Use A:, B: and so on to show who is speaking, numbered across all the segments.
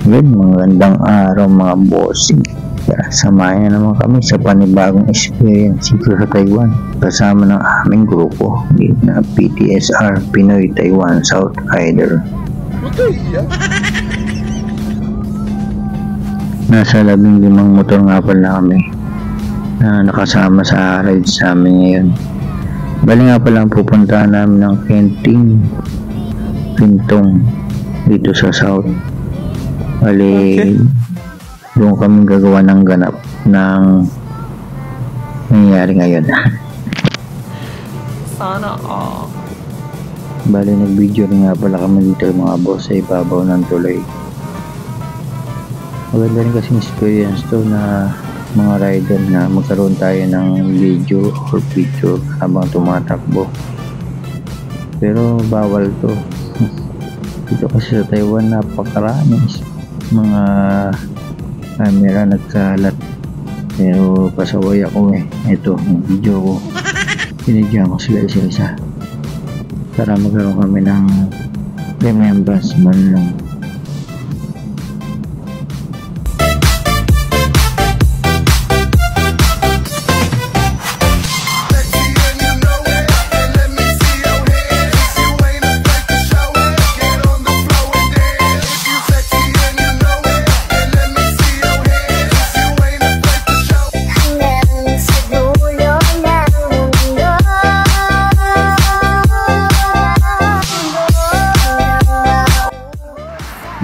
A: Good, magandang araw mga bossing. Samahan na naman kami sa panibagong experience dito sa Taiwan kasama ng aming grupo na PTSR Pinoy Taiwan South Rider. Nasa 15 motor nga pala kami na nakasama sa ride sa amin ngayon. Bali nga pala ang pupuntahan namin ng Kenting Pintong dito sa South. Bali, doon kami gagawa ng ganap ng nangyayari ngayon.
B: Sana all.
A: Bali, nag-video rin nga pala kami dito mga boss sa ibabaw ng tulay. Maganda rin kasing experience to na mga rider na magkaroon tayo ng video or picture habang tumatakbo. Pero bawal to. Dito kasi sa Taiwan napakarami mga camera nagkalat, pero pasaway ako ito yung video ko, pinidyan ko sila isa-isa para magkaroon kami ng remembrance man lang.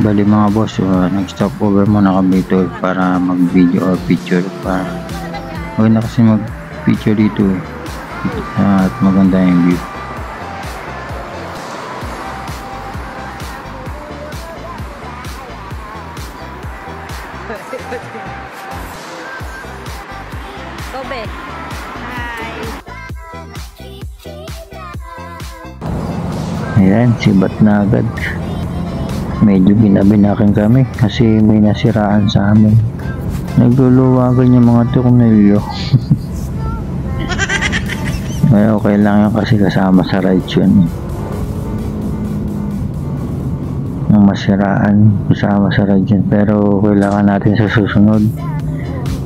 A: Bali mga boss, nag-stop over muna kami dito para mag-video or picture, para maganda kasi mag-picture dito at maganda yung view.
B: Tobe. Hi.
A: Ayan, sibat na agad. Medyo binabinakin kami kasi may nasiraan sa amin. Nagluluwagan yung mga tornilyo. Ay, okay lang yan kasi kasama sa ride yun. Ang masiraan kasama sa ride yun, pero kailangan natin sa susunod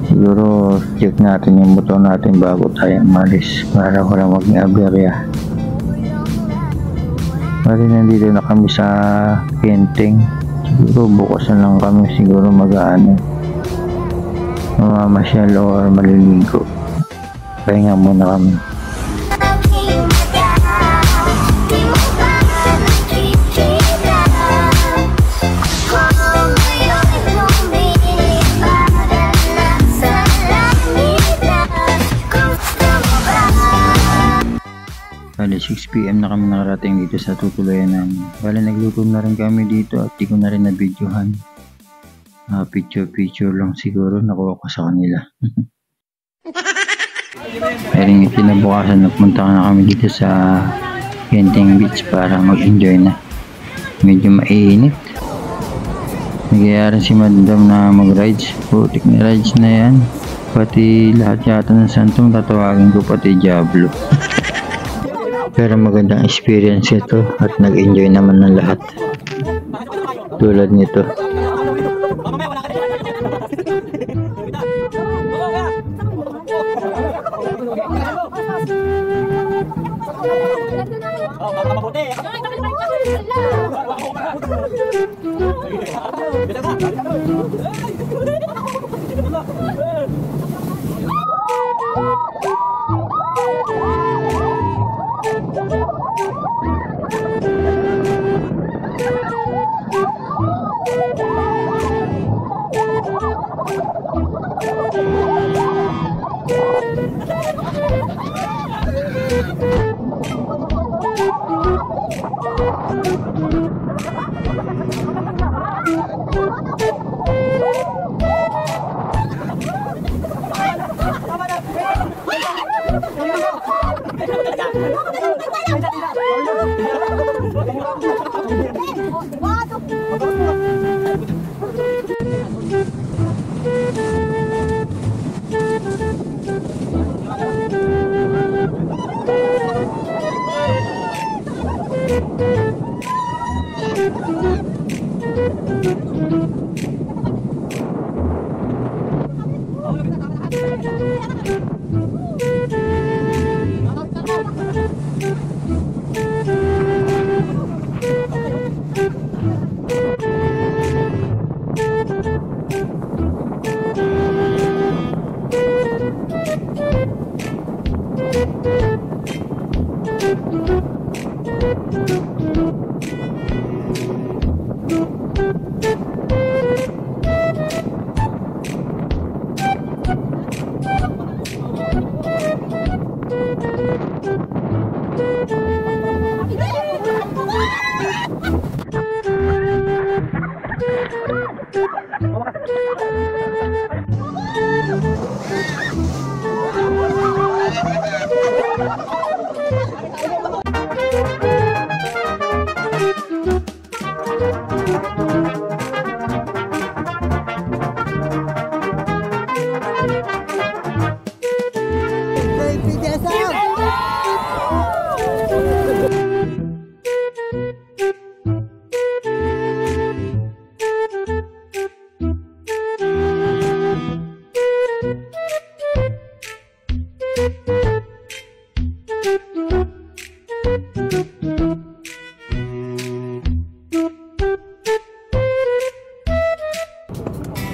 A: siguro check natin yung motor natin bago tayo umalis para wala maging aberya. Bali, nandito na kami sa Kenting. Siguro bukas na lang kami siguro mag-aano, mamamasyal or maliligo. Pahinga muna kami. Bali, 6 PM na kami nakarating dito sa tutuluyan namin. Bali, nagluto na rin kami dito at di ko na rin na-videohan. Picture lang siguro nakuha ko sa kanila. Pero kinabukasan nagpunta na kami dito sa Kenting Beach para mag-enjoy na. Medyo mainit. Nagyayari si madam na mag-rides. Putik na rides na yan. Pati lahat yata ng santong tatawagin ko, pati Diablo. Pero magandang experience ito at nag-enjoy naman ng lahat tulad nito.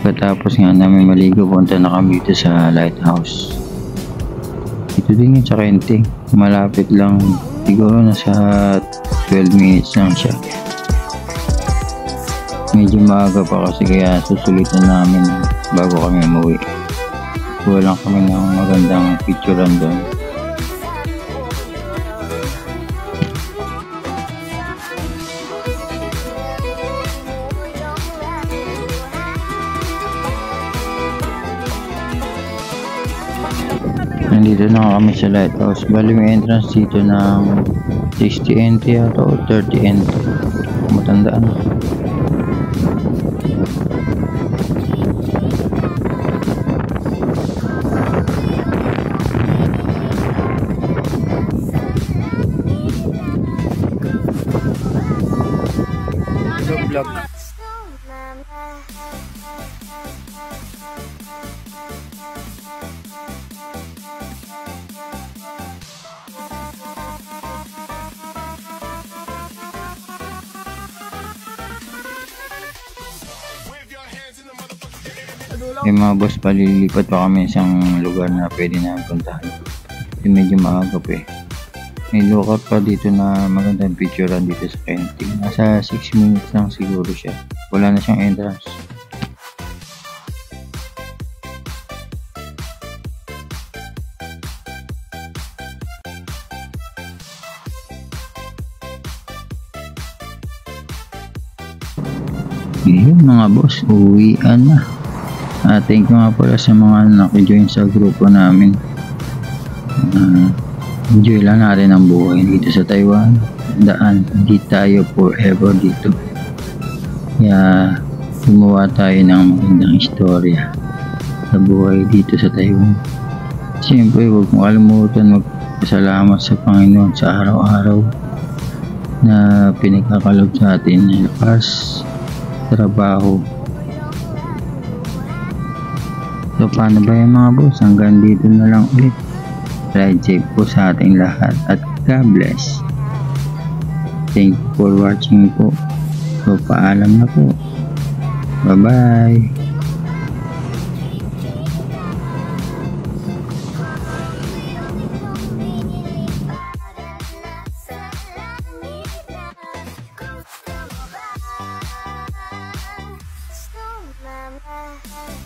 A: Pagkatapos nga namin maligo, punta na kami dito sa lighthouse. Ito din yung sa Kenting. Malapit lang. Siguro nasa 12 minutes lang siya. Medyo maaga pa kasi kaya susulitan namin bago kami umuwi. Kuha lang kami ng magandang picturean doon. Nandito na kami sa lighthouse. Bali may entrance dito ng 60 NT o 30 NT. Matandaan. Vlog. Mga boss, palilipat pa kami sa isang lugar na pwede na puntahan. Kasi medyo maaga pa eh. May lookout pa dito na magandang picturean dito sa Kenting. Nasa 6 minutes lang siguro siya. Wala na siyang entrance. Yun mga boss, uwian na. Thank you nga pala sa mga nakijoin sa grupo namin. Enjoy lang natin ang buhay dito sa Taiwan. Daan, hindi tayo forever dito. Kaya gumawa tayo ng magandang istorya sa buhay dito sa Taiwan. Siyempre, huwag mong kalimutan magpasalamat sa Panginoon sa araw-araw na pinagkakalob sa atin ng lakas, trabaho. So paano ba yung mga boss? Hanggang dito na lang ulit. Ride safe po sa ating lahat at God bless. Thank you for watching po. So paalam na po. Bye bye.
C: Mama.